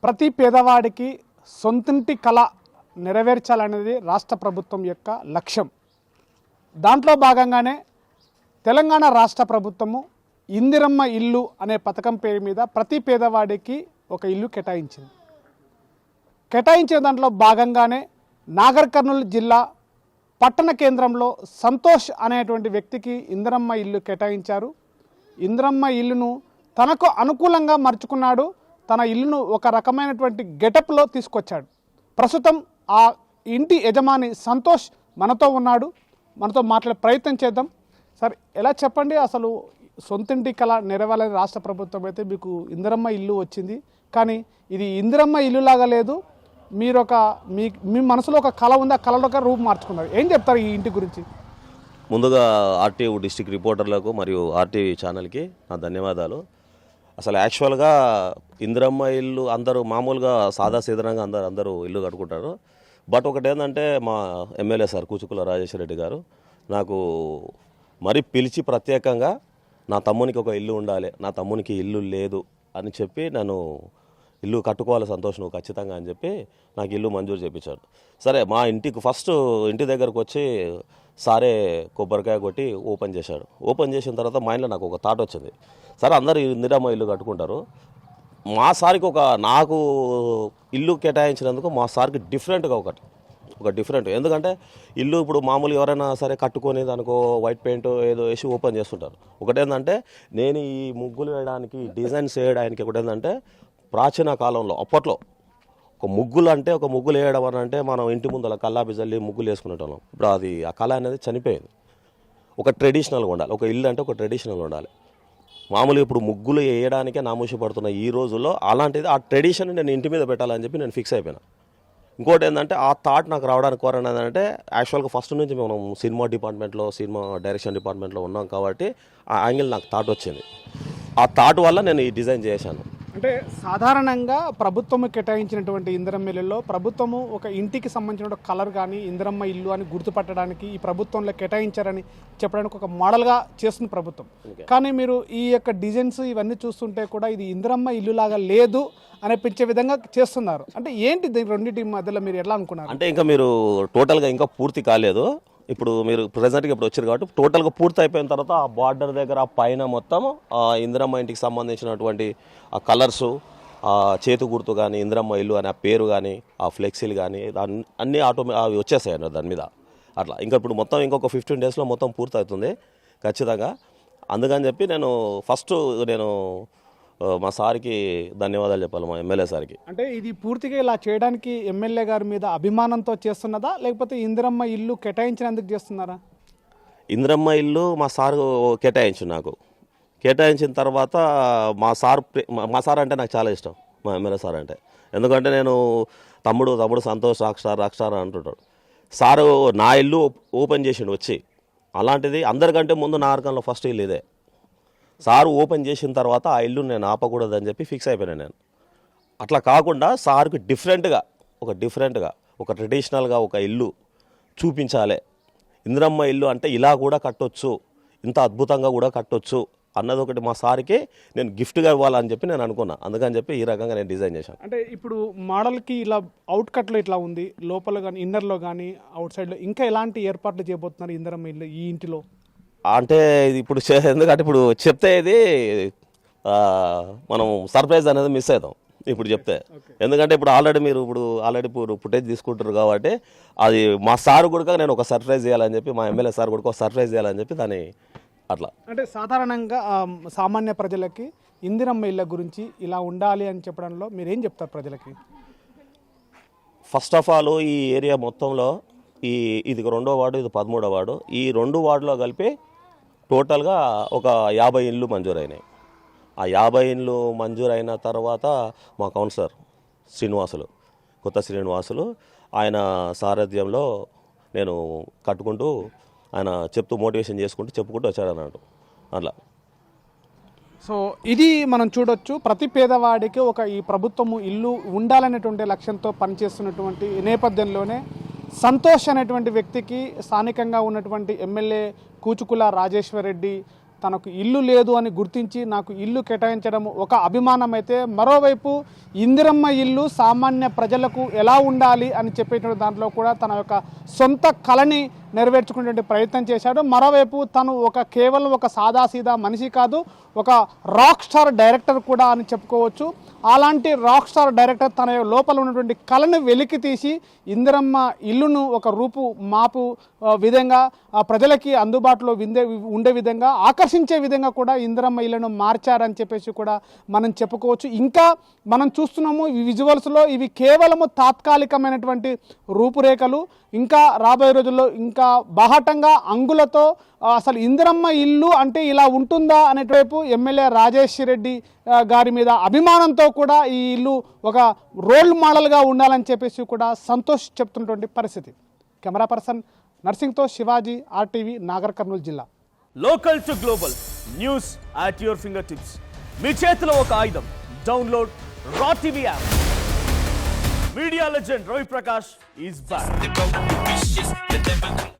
ప్రతి పేదవాడికి సొంతింటి కళ నెరవేర్చాలనేది రాష్ట్ర ప్రభుత్వం యొక్క లక్ష్యం. దాంట్లో భాగంగానే తెలంగాణ రాష్ట్ర ప్రభుత్వము ఇందిరమ్మ ఇల్లు అనే పథకం పేరు మీద ప్రతి పేదవాడికి ఒక ఇల్లు కేటాయించింది. కేటాయించిన దాంట్లో భాగంగానే నాగర్ కర్నూలు జిల్లా పట్టణ కేంద్రంలో సంతోష్ అనేటువంటి వ్యక్తికి ఇందిరమ్మ ఇల్లు కేటాయించారు. ఇందిరమ్మ ఇల్లును తనకు అనుకూలంగా మర్చుకున్నాడు. తన ఇల్లును ఒక రకమైనటువంటి గెటప్లో తీసుకొచ్చాడు. ప్రస్తుతం ఆ ఇంటి యజమాని సంతోష్ మనతో ఉన్నాడు. మనతో మాట్లాడే ప్రయత్నం చేద్దాం. సార్, ఎలా చెప్పండి, అసలు సొంతింటి కళ నెరవేరాలని రాష్ట్ర ప్రభుత్వం అయితే మీకు ఇందిరమ్మ ఇల్లు వచ్చింది, కానీ ఇది ఇందిరమ్మ ఇల్లులాగా లేదు. మీరు మీ మనసులో ఒక కళ ఉంది, ఆ కళలో ఒక రూపు మార్చుకున్నారు. ఏం చెప్తారు ఈ ఇంటి గురించి? ముందుగా ఆర్టీవీ డిస్ట్రిక్ట్ రిపోర్టర్లకు మరియు ఆర్టీవీ ఛానల్కి నా ధన్యవాదాలు. అసలు యాక్చువల్గా ఇందిరమ్మ ఇల్లు అందరూ మామూలుగా సాదాసీదనంగా అందరూ ఇల్లు కట్టుకుంటారు. బట్ ఒకటి ఏంటంటే మా ఎమ్మెల్యే సార్ కూచుకుల రాజేశ్వర రెడ్డి గారు నాకు మరి పిలిచి ప్రత్యేకంగా నా తమ్మునికి ఒక ఇల్లు ఉండాలి, నా తమ్మునికి ఇల్లు లేదు అని చెప్పి నన్ను ఇల్లు కట్టుకోవాలి సంతోష్ నువ్వు ఖచ్చితంగా అని చెప్పి నాకు ఇల్లు మంజూరు చేయించాడు. సరే, మా ఇంటికి ఫస్ట్ ఇంటి దగ్గరకు వచ్చి సారే కొబ్బరికాయ కొట్టి ఓపెన్ చేశాడు. ఓపెన్ చేసిన తర్వాత మా ఇంట్లో నాకు ఒక థాట్ వచ్చింది. సరే, అందరూ ఇందిరమ్మ ఇల్లు కట్టుకుంటారు, మా సార్కి నాకు ఇల్లు కేటాయించినందుకు మా సార్కి డిఫరెంట్గా ఒక డిఫరెంట్. ఎందుకంటే ఇల్లు ఇప్పుడు మామూలుగా ఎవరైనా సరే కట్టుకొని దానికో వైట్ పెయింట్ ఏదో వేసి ఓపెన్ చేస్తుంటారు. ఒకటేంటంటే నేను ఈ ముగ్గులు వేయడానికి డిజైన్స్ వేయడానికి ఒకటేంటంటే ప్రాచీన కాలంలో అప్పట్లో ఒక ముగ్గులు వేయడం అని అంటే మనం ఇంటి ముందర కల్లాపి జల్లి ముగ్గులు వేసుకునేటోళ్ళం. ఇప్పుడు అది ఆ కళ అనేది చనిపోయింది. ఒక ట్రెడిషనల్గా ఉండాలి, ఒక ఇల్లు అంటే ఒక ట్రెడిషనల్గా ఉండాలి. మామూలుగా ఇప్పుడు ముగ్గులు వేయడానికే నామూషి పడుతున్న ఈ రోజుల్లో అలాంటిది ఆ ట్రెడిషన్ నేను ఇంటి మీద పెట్టాలని చెప్పి నేను ఫిక్స్ అయిపోయినా. ఇంకోటి ఏంటంటే ఆ థాట్ నాకు రావడానికి కోరణ ఏంటంటే యాక్చువల్గా ఫస్ట్ నుంచి మనం సినిమా డైరెక్షన్ డిపార్ట్మెంట్లో ఉన్నాం కాబట్టి ఆ యాంగిల్ నాకు థాట్ వచ్చింది. ఆ థాట్ వల్ల నేను ఈ డిజైన్ చేశాను. అంటే సాధారణంగా ప్రభుత్వము కేటాయించినటువంటి ఇందిరమ్మ ఇల్లులో ప్రభుత్వము ఒక ఇంటికి సంబంధించిన కలర్ కానీ ఇందిరమ్మ ఇల్లు అని గుర్తుపట్టడానికి ఈ ప్రభుత్వంలో కేటాయించారని చెప్పడానికి ఒక మోడల్గా చేస్తుంది ప్రభుత్వం. కానీ మీరు ఈ యొక్క డిజైన్స్ ఇవన్నీ చూస్తుంటే కూడా ఇది ఇందిరమ్మ ఇల్లు లాగా లేదు అనిపించే విధంగా చేస్తున్నారు. అంటే ఏంటి దీని రెండింటి మధ్యలో మీరు ఎలా అనుకున్నారు? అంటే ఇంకా మీరు టోటల్గా ఇంకా పూర్తి కాలేదు. ఇప్పుడు మీరు ప్రజెంట్గా ఇప్పుడు వచ్చారు కాబట్టి టోటల్గా పూర్తి అయిపోయిన తర్వాత ఆ బార్డర్ దగ్గర ఆ పైన మొత్తం ఇందిరమ్మ ఇంటికి సంబంధించినటువంటి ఆ కలర్సు, ఆ చేతు గుర్తు కానీ ఇందిరమ్మ ఇల్లు అని ఆ పేరు కానీ ఆ ఫ్లెక్సీలు కానీ అన్నీ అవి వచ్చేసాయి అన్నమాట దాని మీద. అట్లా ఇంకా ఇప్పుడు మొత్తం ఇంకొక 15 డేస్లో మొత్తం పూర్తి అవుతుంది ఖచ్చితంగా. అందుకని చెప్పి నేను మా సార్కి ధన్యవాదాలు చెప్పాలి, మా ఎమ్మెల్యే సార్కి. అంటే ఇది పూర్తిగా ఇలా చేయడానికి ఎమ్మెల్యే గారి మీద అభిమానంతో చేస్తున్నదా, లేకపోతే ఇందిరమ్మ ఇల్లు కేటాయించినందుకు చేస్తున్నారా? ఇందిరమ్మ ఇల్లు మా సార్ నాకు కేటాయించిన తర్వాత మా సార్ అంటే నాకు చాలా ఇష్టం, మా ఎమ్మెల్యే సార్ అంటే. ఎందుకంటే నేను తమ్ముడు సంతోష్ రాక్ స్టార్ అంటుంటాడు. సారు నా ఇల్లు ఓపెన్ చేసిండు వచ్చి. అలాంటిది అందరికంటే ముందు నా ఆర్గంలో ఫస్ట్ ఇల్లు ఇదే. సారు ఓపెన్ చేసిన తర్వాత ఆ ఇల్లు నేను ఆపకూడదని చెప్పి ఫిక్స్ అయిపోయాను నేను. అట్లా కాకుండా సార్కి డిఫరెంట్గా ఒక ట్రెడిషనల్గా ఒక ఇల్లు చూపించాలి. ఇందిరమ్మ ఇల్లు అంటే ఇలా కూడా కట్టొచ్చు, ఇంత అద్భుతంగా కూడా కట్టొచ్చు అన్నది ఒకటి మా సార్కి నేను గిఫ్ట్గా ఇవ్వాలని చెప్పి నేను అనుకున్నా. అందుకని చెప్పి ఈ రకంగా నేను డిజైన్ చేశాను. అంటే ఇప్పుడు మోడల్కి ఇలా అవుట్ కట్లో ఇట్లా ఉంది, లోపల కానీ ఇన్నర్లో కానీ అవుట్ సైడ్లో ఇంకా ఎలాంటి ఏర్పాట్లు చేయబోతున్నారు ఇందిరమ్మ ఇల్లు ఈ ఇంటిలో? అంటే ఇప్పుడు ఎందుకంటే ఇప్పుడు చెప్తే ఇది మనం సర్ప్రైజ్ అనేది మిస్ అవుతాం ఇప్పుడు చెప్తే. ఎందుకంటే ఇప్పుడు ఆల్రెడీ ఫుటేజ్ తీసుకుంటారు కాబట్టి అది మా సార్ కూడా నేను ఒక సర్ప్రైజ్ చేయాలని చెప్పి, మా ఎమ్మెల్యే సార్ కూడా ఒక సర్ప్రైజ్ చేయాలని చెప్పి దాన్ని అట్లా. అంటే సాధారణంగా సామాన్య ప్రజలకి ఇందిరమ్మ ఇళ్ళ గురించి ఇలా ఉండాలి అని చెప్పడంలో మీరేం చెప్తారు ప్రజలకి? ఫస్ట్ ఆఫ్ ఆల్ ఈ ఏరియా మొత్తంలో ఇది 2వ వార్డు, ఇది 13వ వార్డు. ఈ 2 వార్డులో కలిపి టోటల్గా ఒక 50 ఇండ్లు మంజూరైనాయి. ఆ 50 ఇండ్లు మంజూరైన తర్వాత మా కౌన్సిలర్ కొత్త శ్రీనివాసులు ఆయన సారథ్యంలో నేను కట్టుకుంటూ ఆయన మోటివేషన్ చెప్పుకుంటూ వచ్చాడన్నట్టు అట్లా. సో ఇది మనం చూడొచ్చు, ప్రతి పేదవాడికి ఈ ప్రభుత్వము ఇల్లు ఉండాలనేటువంటి లక్ష్యంతో పనిచేస్తున్నటువంటి నేపథ్యంలోనే సంతోష్ అనేటువంటి వ్యక్తికి స్థానికంగా ఉన్నటువంటి ఎమ్మెల్యే కూచుకుల రాజేశ్వర్ రెడ్డి తనకు ఇల్లు లేదు అని గుర్తించి నాకు ఇల్లు కేటాయించడం ఒక అభిమానం అయితే, మరోవైపు ఇందిరమ్మ ఇల్లు సామాన్య ప్రజలకు ఎలా ఉండాలి అని చెప్పేటువంటి దాంట్లో కూడా తన యొక్క సొంత కళని నెరవేర్చుకునే ప్రయత్నం చేశాడు. మరోవైపు తను కేవలం ఒక సాదాసీదా మనిషి కాదు, ఒక రాక్ స్టార్ డైరెక్టర్ కూడా అని చెప్పుకోవచ్చు. అలాంటి రాక్ స్టార్ డైరెక్టర్ తన లోపల ఉన్నటువంటి కళను వెలికి తీసి ఇందిరమ్మ ఇల్లును ఒక మాపు విధంగా ప్రజలకి అందుబాటులో ఉండే విధంగా, ఆకర్షించే విధంగా కూడా ఇందిరమ్మ ఇళ్లను మార్చారని చెప్పేసి కూడా మనం చెప్పుకోవచ్చు. ఇంకా మనం చూస్తున్నాము ఈ విజువల్స్లో ఇవి కేవలము తాత్కాలికమైనటువంటి రూపురేఖలు. ఇంకా రాబోయే రోజుల్లో ఇంకా బాహటంగా అంగులతో అసలు ఇందిరమ్మ ఇల్లు అంటే ఇలా ఉంటుందా అనేటివైపు ఎమ్మెల్యే రాజేష్ రెడ్డి గారి మీద అభిమానంతో కూడా ఈ ఇల్లు ఒక రోల్ మోడల్గా ఉండాలని చెప్పేసి కూడా సంతోష్ చెప్తున్నటువంటి పరిస్థితి. కెమెరా పర్సన్ నర్సింగ్తో శివాజీ, RTV, నాగర్ కర్నూలు జిల్లా. Local to global news at your fingertips. మీ చేతిలో ఒక ఆయుధం. Download raw TV app. Media legend Ravi Prakash is back.